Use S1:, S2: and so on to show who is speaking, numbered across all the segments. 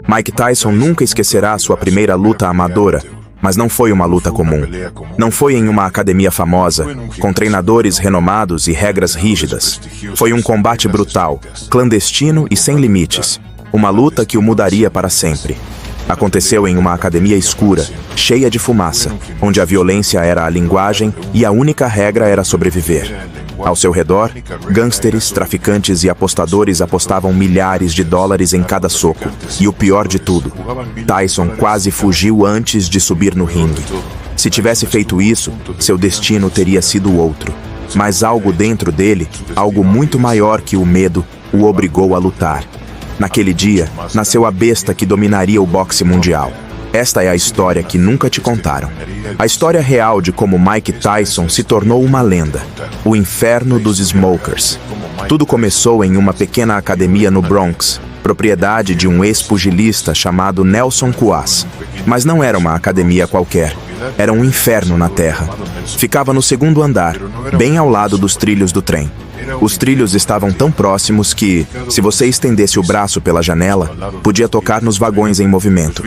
S1: Mike Tyson nunca esquecerá sua primeira luta amadora, mas não foi uma luta comum. Não foi em uma academia famosa, com treinadores renomados e regras rígidas. Foi um combate brutal, clandestino e sem limites. Uma luta que o mudaria para sempre. Aconteceu em uma academia escura, cheia de fumaça, onde a violência era a linguagem e a única regra era sobreviver. Ao seu redor, gangsters, traficantes e apostadores apostavam milhares de dólares em cada soco. E o pior de tudo, Tyson quase fugiu antes de subir no ringue. Se tivesse feito isso, seu destino teria sido outro. Mas algo dentro dele, algo muito maior que o medo, o obrigou a lutar. Naquele dia, nasceu a besta que dominaria o boxe mundial. Esta é a história que nunca te contaram. A história real de como Mike Tyson se tornou uma lenda. O inferno dos Smokers. Tudo começou em uma pequena academia no Bronx, propriedade de um ex-pugilista chamado Nelson Cuas. Mas não era uma academia qualquer. Era um inferno na terra. Ficava no segundo andar, bem ao lado dos trilhos do trem. Os trilhos estavam tão próximos que, se você estendesse o braço pela janela, podia tocar nos vagões em movimento.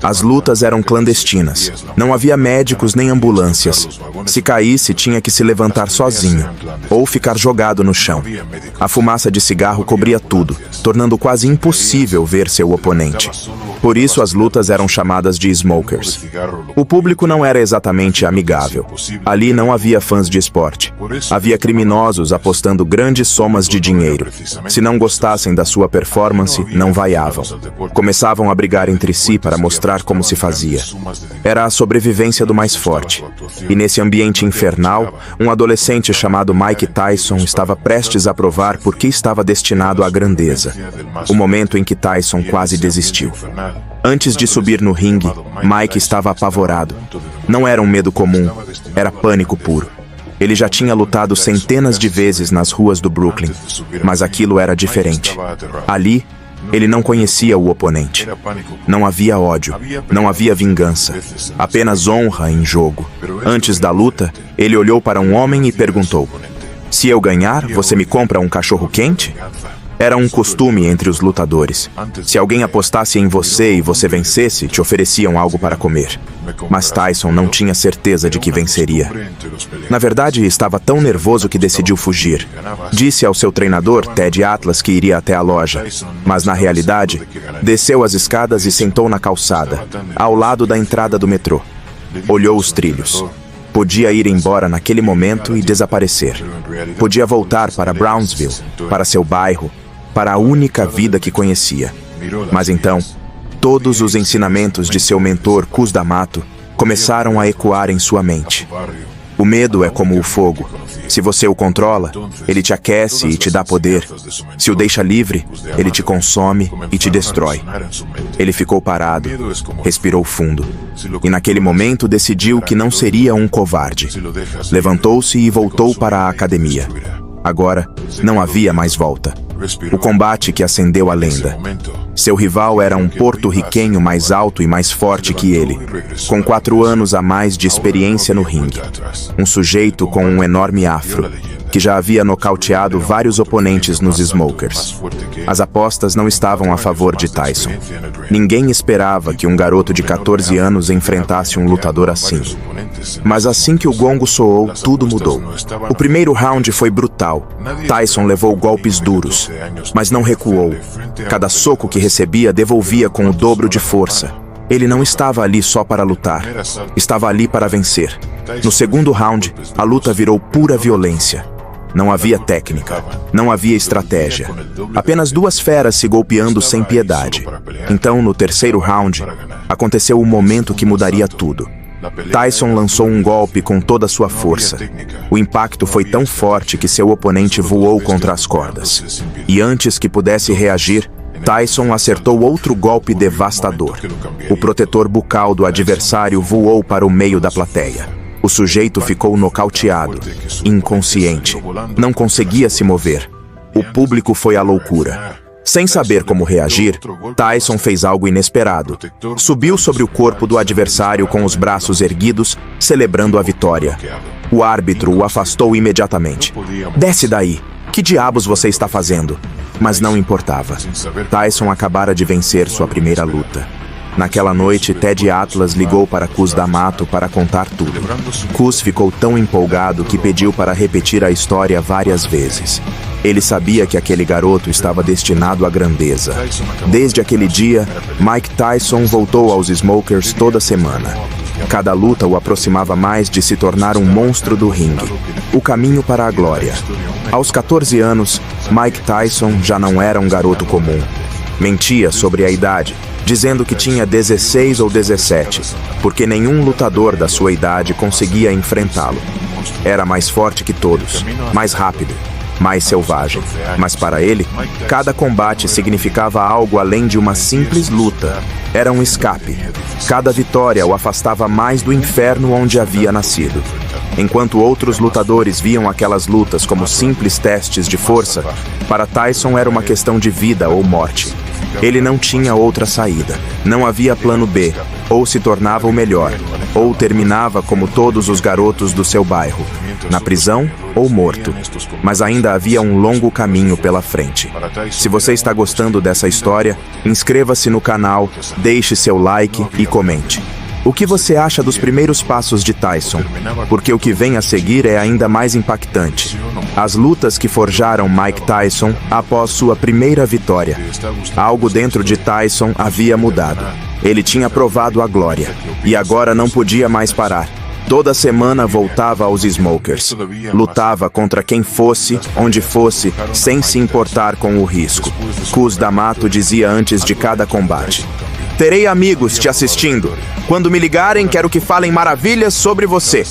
S1: As lutas eram clandestinas. Não havia médicos nem ambulâncias. Se caísse, tinha que se levantar sozinho, ou ficar jogado no chão. A fumaça de cigarro cobria tudo, tornando quase impossível ver seu oponente. Por isso as lutas eram chamadas de smokers. O público não era exatamente amigável. Ali não havia fãs de esporte. Havia criminosos apostando grandes somas de dinheiro. Se não gostassem da sua performance, não vaiavam. Começavam a brigar entre si para mostrar como se fazia. Era a sobrevivência do mais forte. E nesse ambiente infernal, um adolescente chamado Mike Tyson estava prestes a provar por que estava destinado à grandeza. O momento em que Tyson quase desistiu. Antes de subir no ringue, Mike estava apavorado. Não era um medo comum, era pânico puro. Ele já tinha lutado centenas de vezes nas ruas do Brooklyn, mas aquilo era diferente. Ali, ele não conhecia o oponente. Não havia ódio, não havia vingança, apenas honra em jogo. Antes da luta, ele olhou para um homem e perguntou: "Se eu ganhar, você me compra um cachorro quente?" Era um costume entre os lutadores. Se alguém apostasse em você e você vencesse, te ofereciam algo para comer. Mas Tyson não tinha certeza de que venceria. Na verdade, estava tão nervoso que decidiu fugir. Disse ao seu treinador, Ted Atlas, que iria até a loja. Mas, na realidade, desceu as escadas e sentou na calçada, ao lado da entrada do metrô. Olhou os trilhos. Podia ir embora naquele momento e desaparecer. Podia voltar para Brownsville, para seu bairro, para a única vida que conhecia. Mas então, todos os ensinamentos de seu mentor Cus D'Amato começaram a ecoar em sua mente. O medo é como o fogo. Se você o controla, ele te aquece e te dá poder. Se o deixa livre, ele te consome e te destrói. Ele ficou parado, respirou fundo. E naquele momento decidiu que não seria um covarde. Levantou-se e voltou para a academia. Agora, não havia mais volta. O combate que acendeu a lenda. Seu rival era um porto-riquenho mais alto e mais forte que ele, com 4 anos a mais de experiência no ringue. Um sujeito com um enorme afro, que já havia nocauteado vários oponentes nos Smokers. As apostas não estavam a favor de Tyson. Ninguém esperava que um garoto de 14 anos enfrentasse um lutador assim. Mas assim que o gongo soou, tudo mudou. O primeiro round foi brutal. Tyson levou golpes duros, mas não recuou. Cada soco que recebia devolvia com o dobro de força. Ele não estava ali só para lutar. Estava ali para vencer. No segundo round, a luta virou pura violência. Não havia técnica, não havia estratégia. Apenas 2 feras se golpeando sem piedade. Então, no terceiro round, aconteceu o momento que mudaria tudo. Tyson lançou um golpe com toda a sua força. O impacto foi tão forte que seu oponente voou contra as cordas. E antes que pudesse reagir, Tyson acertou outro golpe devastador. O protetor bucal do adversário voou para o meio da plateia. O sujeito ficou nocauteado, inconsciente. Não conseguia se mover. O público foi à loucura. Sem saber como reagir, Tyson fez algo inesperado. Subiu sobre o corpo do adversário com os braços erguidos, celebrando a vitória. O árbitro o afastou imediatamente. "Desce daí! Que diabos você está fazendo?" mas não importava. Tyson acabara de vencer sua primeira luta. Naquela noite, Ted Atlas ligou para Cus D'Amato para contar tudo. Cus ficou tão empolgado que pediu para repetir a história várias vezes. Ele sabia que aquele garoto estava destinado à grandeza. Desde aquele dia, Mike Tyson voltou aos Smokers toda semana. Cada luta o aproximava mais de se tornar um monstro do ringue. O caminho para a glória. Aos 14 anos, Mike Tyson já não era um garoto comum. Mentia sobre a idade, dizendo que tinha 16 ou 17, porque nenhum lutador da sua idade conseguia enfrentá-lo. Era mais forte que todos, mais rápido, mais selvagem. Mas para ele, cada combate significava algo além de uma simples luta. Era um escape. Cada vitória o afastava mais do inferno onde havia nascido. Enquanto outros lutadores viam aquelas lutas como simples testes de força, para Tyson era uma questão de vida ou morte. Ele não tinha outra saída. Não havia plano B. Ou se tornava o melhor, ou terminava como todos os garotos do seu bairro, na prisão ou morto. Mas ainda havia um longo caminho pela frente. Se você está gostando dessa história, inscreva-se no canal, deixe seu like e comente. O que você acha dos primeiros passos de Tyson? Porque o que vem a seguir é ainda mais impactante. As lutas que forjaram Mike Tyson após sua primeira vitória. Algo dentro de Tyson havia mudado. Ele tinha provado a glória. E agora não podia mais parar. Toda semana voltava aos Smokers. Lutava contra quem fosse, onde fosse, sem se importar com o risco. Cus D'Amato dizia antes de cada combate: "Terei amigos te assistindo. Quando me ligarem, quero que falem maravilhas sobre você."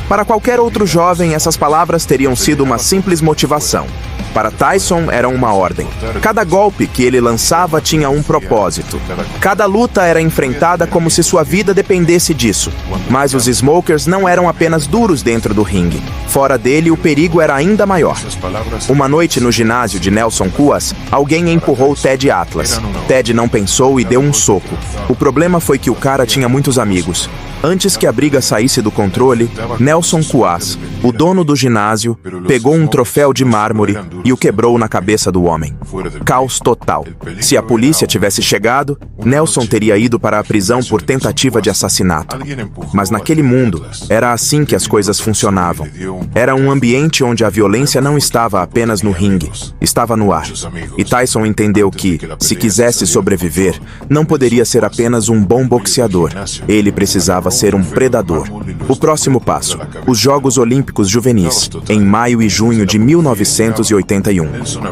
S1: Para qualquer outro jovem, essas palavras teriam sido uma simples motivação. Para Tyson, eram uma ordem. Cada golpe que ele lançava tinha um propósito. Cada luta era enfrentada como se sua vida dependesse disso. Mas os Smokers não eram apenas duros dentro do ringue. Fora dele, o perigo era ainda maior. Uma noite no ginásio de Nelson Cuas, alguém empurrou Ted Atlas. Ted não pensou e deu um soco. O problema foi que o cara tinha muitos amigos. Antes que a briga saísse do controle, Nelson Cuas, o dono do ginásio, pegou um troféu de mármore e o quebrou na cabeça do homem. Caos total. Se a polícia tivesse chegado, Nelson teria ido para a prisão por tentativa de assassinato. Mas naquele mundo, era assim que as coisas funcionavam. Era um ambiente onde a violência não estava apenas no ringue, estava no ar. E Tyson entendeu que, se quisesse sobreviver, não poderia ser apenas um bom boxeador. Ele precisava ser um predador. O próximo passo: os Jogos Olímpicos Juvenis, em maio e junho de 1981.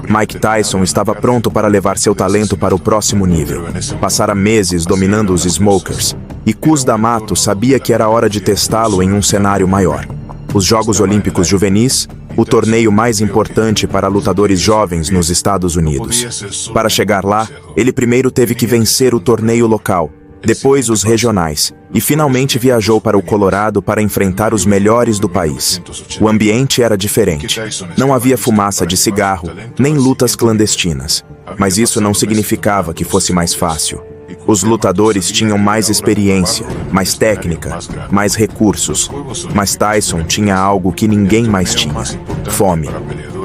S1: Mike Tyson estava pronto para levar seu talento para o próximo nível. Passara meses dominando os Smokers, e Cus D'Amato sabia que era hora de testá-lo em um cenário maior. Os Jogos Olímpicos Juvenis, o torneio mais importante para lutadores jovens nos Estados Unidos. Para chegar lá, ele primeiro teve que vencer o torneio local, depois os regionais, e finalmente viajou para o Colorado para enfrentar os melhores do país. O ambiente era diferente. Não havia fumaça de cigarro, nem lutas clandestinas. Mas isso não significava que fosse mais fácil. Os lutadores tinham mais experiência, mais técnica, mais recursos. Mas Tyson tinha algo que ninguém mais tinha: fome.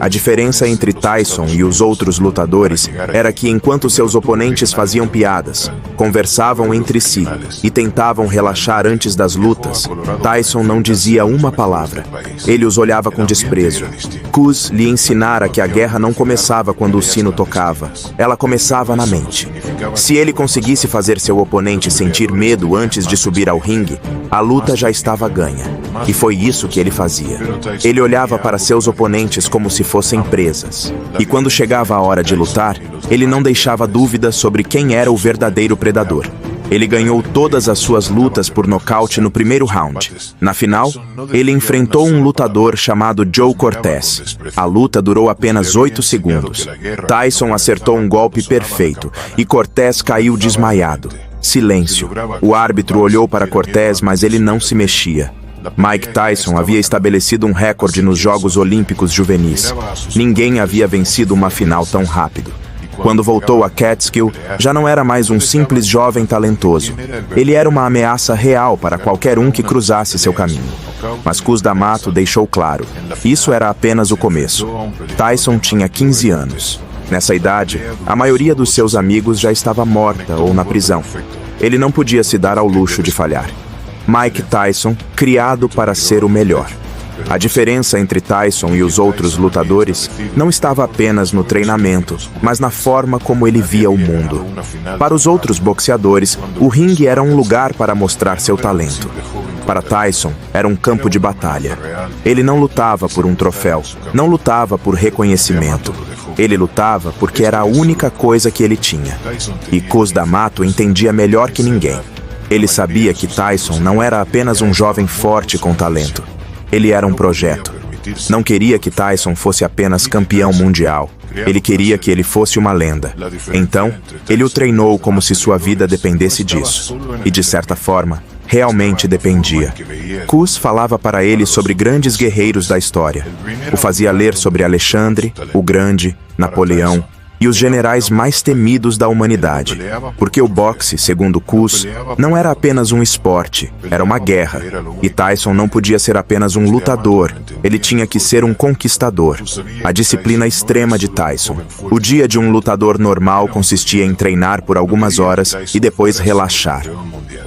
S1: A diferença entre Tyson e os outros lutadores era que, enquanto seus oponentes faziam piadas, conversavam entre si e tentavam relaxar antes das lutas, Tyson não dizia uma palavra. Ele os olhava com desprezo. Cus lhe ensinara que a guerra não começava quando o sino tocava, ela começava na mente. Se ele conseguisse fazer seu oponente sentir medo antes de subir ao ringue, a luta já estava ganha. E foi isso que ele fazia. Ele olhava para seus oponentes como se fossem presas. E quando chegava a hora de lutar, ele não deixava dúvida sobre quem era o verdadeiro predador. Ele ganhou todas as suas lutas por nocaute no primeiro round. Na final, ele enfrentou um lutador chamado Joe Cortez. A luta durou apenas 8 segundos. Tyson acertou um golpe perfeito e Cortez caiu desmaiado. Silêncio. O árbitro olhou para Cortez, mas ele não se mexia. Mike Tyson havia estabelecido um recorde nos Jogos Olímpicos Juvenis. Ninguém havia vencido uma final tão rápido. Quando voltou a Catskill, já não era mais um simples jovem talentoso. Ele era uma ameaça real para qualquer um que cruzasse seu caminho. Mas Cus D'Amato deixou claro: isso era apenas o começo. Tyson tinha 15 anos. Nessa idade, a maioria dos seus amigos já estava morta ou na prisão. Ele não podia se dar ao luxo de falhar. Mike Tyson, criado para ser o melhor. A diferença entre Tyson e os outros lutadores não estava apenas no treinamento, mas na forma como ele via o mundo. Para os outros boxeadores, o ringue era um lugar para mostrar seu talento. Para Tyson, era um campo de batalha. Ele não lutava por um troféu, não lutava por reconhecimento. Ele lutava porque era a única coisa que ele tinha. E Cus D'Amato entendia melhor que ninguém. Ele sabia que Tyson não era apenas um jovem forte com talento. Ele era um projeto. Não queria que Tyson fosse apenas campeão mundial. Ele queria que ele fosse uma lenda. Então, ele o treinou como se sua vida dependesse disso. E, de certa forma, realmente dependia. Cus falava para ele sobre grandes guerreiros da história. O fazia ler sobre Alexandre, o Grande, Napoleão e os generais mais temidos da humanidade. Porque o boxe, segundo Cus, não era apenas um esporte, era uma guerra. E Tyson não podia ser apenas um lutador, ele tinha que ser um conquistador. A disciplina extrema de Tyson. O dia de um lutador normal consistia em treinar por algumas horas e depois relaxar.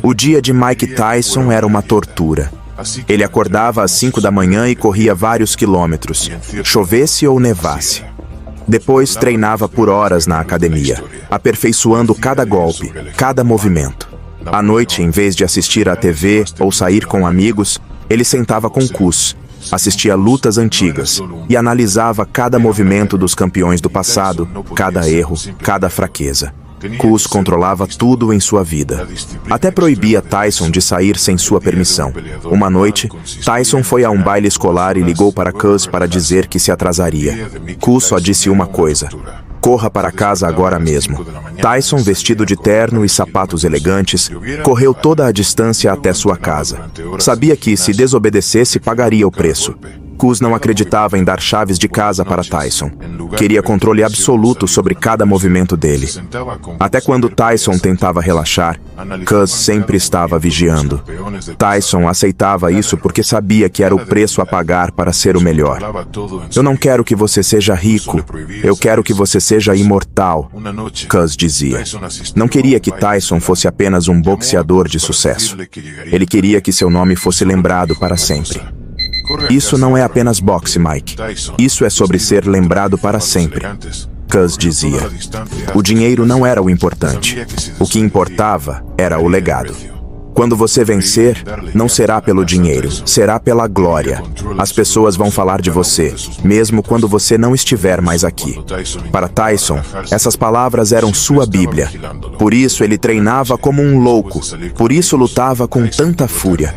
S1: O dia de Mike Tyson era uma tortura. Ele acordava às 5 da manhã e corria vários quilômetros, chovesse ou nevasse. Depois treinava por horas na academia, aperfeiçoando cada golpe, cada movimento. À noite, em vez de assistir à TV ou sair com amigos, ele sentava com Cus, assistia lutas antigas e analisava cada movimento dos campeões do passado, cada erro, cada fraqueza. Cus controlava tudo em sua vida. Até proibia Tyson de sair sem sua permissão. Uma noite, Tyson foi a um baile escolar e ligou para Cus para dizer que se atrasaria. Cus só disse uma coisa: corra para casa agora mesmo. Tyson, vestido de terno e sapatos elegantes, correu toda a distância até sua casa. Sabia que, se desobedecesse, pagaria o preço. Cus não acreditava em dar chaves de casa para Tyson. Queria controle absoluto sobre cada movimento dele. Até quando Tyson tentava relaxar, Cus sempre estava vigiando. Tyson aceitava isso porque sabia que era o preço a pagar para ser o melhor. Eu não quero que você seja rico, eu quero que você seja imortal, Cus dizia. Não queria que Tyson fosse apenas um boxeador de sucesso. Ele queria que seu nome fosse lembrado para sempre. Isso não é apenas boxe, Mike. Isso é sobre ser lembrado para sempre, Cus dizia. O dinheiro não era o importante. O que importava era o legado. Quando você vencer, não será pelo dinheiro, será pela glória. As pessoas vão falar de você, mesmo quando você não estiver mais aqui. Para Tyson, essas palavras eram sua Bíblia. Por isso ele treinava como um louco, por isso lutava com tanta fúria.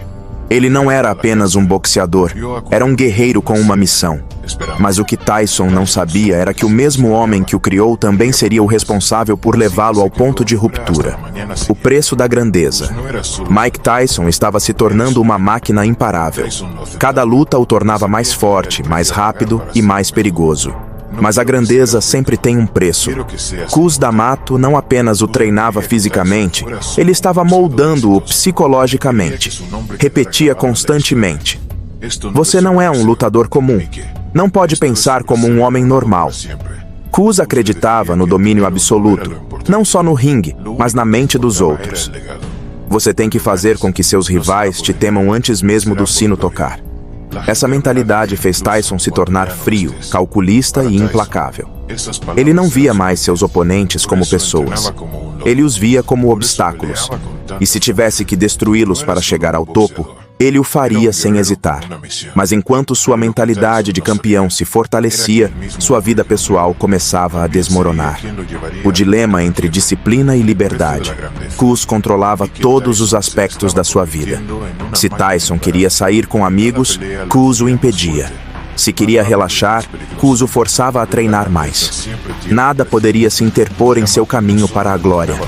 S1: Ele não era apenas um boxeador, era um guerreiro com uma missão. Mas o que Tyson não sabia era que o mesmo homem que o criou também seria o responsável por levá-lo ao ponto de ruptura. O preço da grandeza. Mike Tyson estava se tornando uma máquina imparável. Cada luta o tornava mais forte, mais rápido e mais perigoso. Mas a grandeza sempre tem um preço. Cus D'Amato não apenas o treinava fisicamente, ele estava moldando-o psicologicamente. Repetia constantemente: você não é um lutador comum. Não pode pensar como um homem normal. Cus acreditava no domínio absoluto, não só no ringue, mas na mente dos outros. Você tem que fazer com que seus rivais te temam antes mesmo do sino tocar. Essa mentalidade fez Tyson se tornar frio, calculista e implacável. Ele não via mais seus oponentes como pessoas. Ele os via como obstáculos. E se tivesse que destruí-los para chegar ao topo, ele o faria sem hesitar. Mas enquanto sua mentalidade de campeão se fortalecia, sua vida pessoal começava a desmoronar. O dilema entre disciplina e liberdade. Cus controlava todos os aspectos da sua vida. Se Tyson queria sair com amigos, Cus o impedia. Se queria relaxar, Cus o forçava a treinar mais. Nada poderia se interpor em seu caminho para a glória.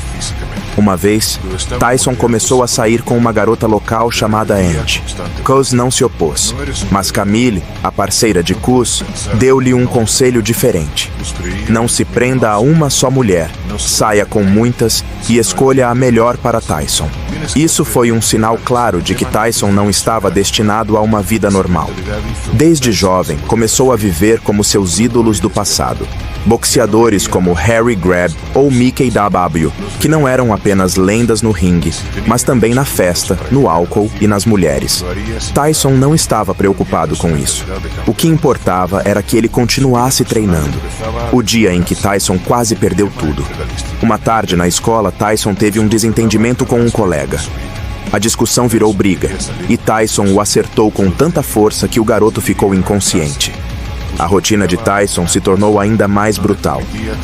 S1: Uma vez, Tyson começou a sair com uma garota local chamada Angie. Cus não se opôs, mas Camille, a parceira de Cus, deu-lhe um conselho diferente. Não se prenda a uma só mulher, saia com muitas e escolha a melhor para Tyson. Isso foi um sinal claro de que Tyson não estava destinado a uma vida normal. Desde jovem, começou a viver como seus ídolos do passado. Boxeadores como Harry Greb ou Mickey W, que não eram apenas lendas no ringue, mas também na festa, no álcool e nas mulheres. Tyson não estava preocupado com isso. O que importava era que ele continuasse treinando. O dia em que Tyson quase perdeu tudo. Uma tarde na escola, Tyson teve um desentendimento com um colega. A discussão virou briga, e Tyson o acertou com tanta força que o garoto ficou inconsciente. A rotina de Tyson se tornou ainda mais brutal.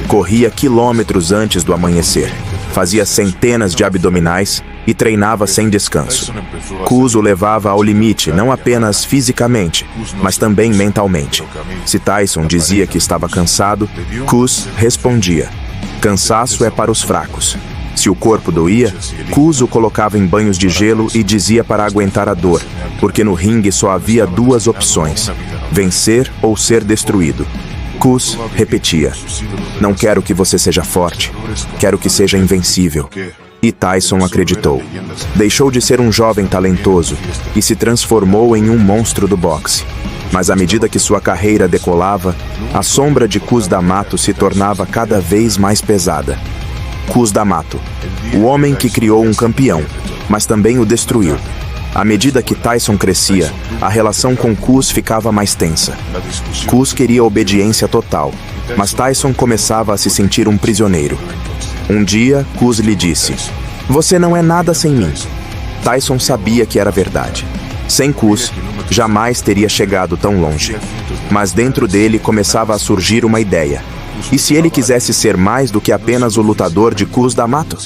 S1: Corria quilômetros antes do amanhecer, fazia centenas de abdominais e treinava sem descanso. Cus o levava ao limite, não apenas fisicamente, mas também mentalmente. Se Tyson dizia que estava cansado, Cus respondia: "Cansaço é para os fracos." Se o corpo doía, Cus o colocava em banhos de gelo e dizia para aguentar a dor, porque no ringue só havia duas opções: vencer ou ser destruído. Cus repetia: "Não quero que você seja forte, quero que seja invencível." E Tyson acreditou. Deixou de ser um jovem talentoso e se transformou em um monstro do boxe. Mas à medida que sua carreira decolava, a sombra de Cus D'Amato se tornava cada vez mais pesada. Cus D'Amato, o homem que criou um campeão, mas também o destruiu. À medida que Tyson crescia, a relação com Cus ficava mais tensa. Cus queria obediência total, mas Tyson começava a se sentir um prisioneiro. Um dia, Cus lhe disse: "Você não é nada sem mim." Tyson sabia que era verdade. Sem Cus, jamais teria chegado tão longe. Mas dentro dele começava a surgir uma ideia. E se ele quisesse ser mais do que apenas o lutador de Cus D'Amato?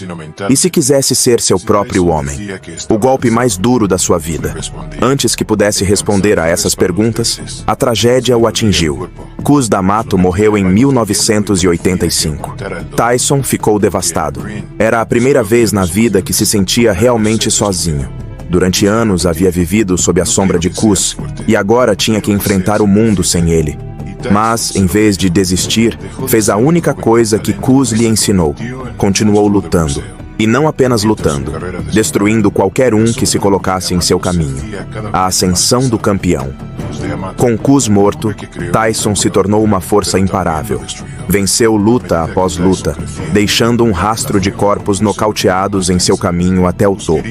S1: E se quisesse ser seu próprio homem? O golpe mais duro da sua vida. Antes que pudesse responder a essas perguntas, a tragédia o atingiu. Cus D'Amato morreu em 1985. Tyson ficou devastado. Era a primeira vez na vida que se sentia realmente sozinho. Durante anos havia vivido sob a sombra de Cus, e agora tinha que enfrentar o mundo sem ele. Mas, em vez de desistir, fez a única coisa que Cus lhe ensinou: continuou lutando. E não apenas lutando, destruindo qualquer um que se colocasse em seu caminho. A ascensão do campeão. Com Cus morto, Tyson se tornou uma força imparável. Venceu luta após luta, deixando um rastro de corpos nocauteados em seu caminho até o topo.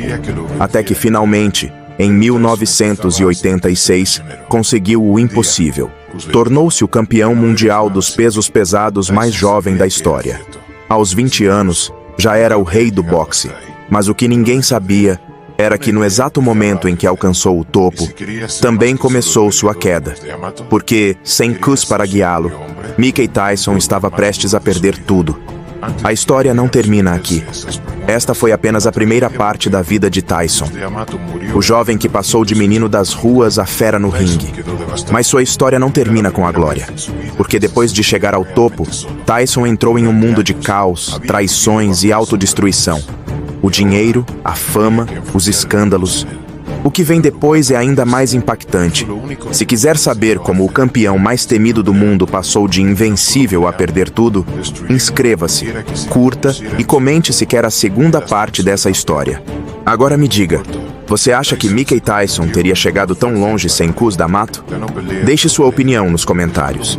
S1: Até que, finalmente, em 1986, conseguiu o impossível. Tornou-se o campeão mundial dos pesos pesados mais jovem da história. Aos 20 anos, já era o rei do boxe. Mas o que ninguém sabia era que no exato momento em que alcançou o topo, também começou sua queda. Porque, sem Cus para guiá-lo, Mickey Tyson estava prestes a perder tudo. A história não termina aqui. Esta foi apenas a primeira parte da vida de Tyson. O jovem que passou de menino das ruas a fera no ringue. Mas sua história não termina com a glória. Porque depois de chegar ao topo, Tyson entrou em um mundo de caos, traições e autodestruição. O dinheiro, a fama, os escândalos. O que vem depois é ainda mais impactante. Se quiser saber como o campeão mais temido do mundo passou de invencível a perder tudo, inscreva-se, curta e comente se quer a segunda parte dessa história. Agora me diga, você acha que Mickey Tyson teria chegado tão longe sem Cus D'Amato? Deixe sua opinião nos comentários.